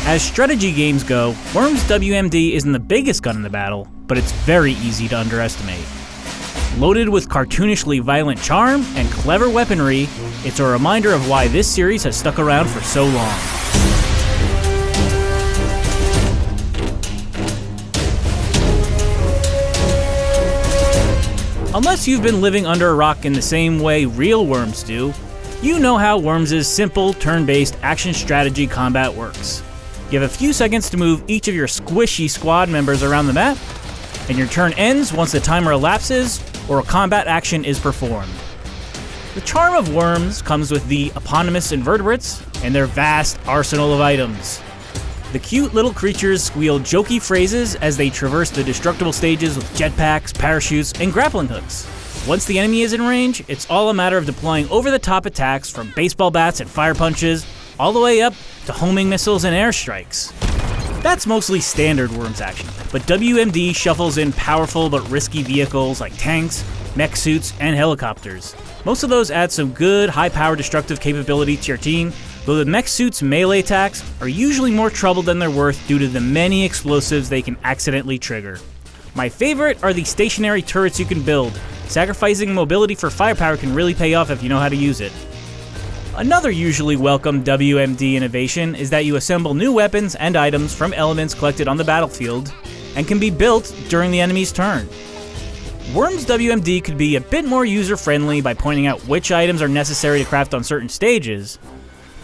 As strategy games go, Worms WMD isn't the biggest gun in the battle, but it's very easy to underestimate. Loaded with cartoonishly violent charm and clever weaponry, it's a reminder of why this series has stuck around for so long. Unless you've been living under a rock in the same way real Worms do, you know how Worms' simple, turn-based action strategy combat works. You have a few seconds to move each of your squishy squad members around the map, and your turn ends once the timer elapses or a combat action is performed. The charm of Worms comes with the eponymous invertebrates and their vast arsenal of items. The cute little creatures squeal jokey phrases as they traverse the destructible stages with jetpacks, parachutes, and grappling hooks. Once the enemy is in range, it's all a matter of deploying over-the-top attacks from baseball bats and fire punches, all the way up to homing missiles and airstrikes. That's mostly standard Worms action, but WMD shuffles in powerful but risky vehicles like tanks, mech suits, and helicopters. Most of those add some good, high-power destructive capability to your team, though the mech suits' melee attacks are usually more trouble than they're worth due to the many explosives they can accidentally trigger. My favorite are the stationary turrets you can build. Sacrificing mobility for firepower can really pay off if you know how to use it. Another usually welcome WMD innovation is that you assemble new weapons and items from elements collected on the battlefield and can be built during the enemy's turn. Worms WMD could be a bit more user-friendly by pointing out which items are necessary to craft on certain stages,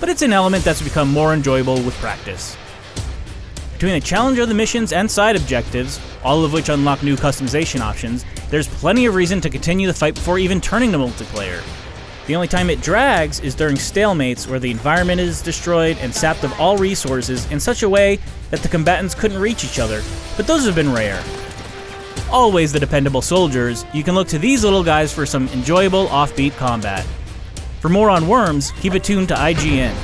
but it's an element that's become more enjoyable with practice. Between the challenge of the missions and side objectives, all of which unlock new customization options, there's plenty of reason to continue the fight before even turning to multiplayer. The only time it drags is during stalemates where the environment is destroyed and sapped of all resources in such a way that the combatants couldn't reach each other, but those have been rare. Always the dependable soldiers, you can look to these little guys for some enjoyable offbeat combat. For more on Worms, keep it tuned to IGN.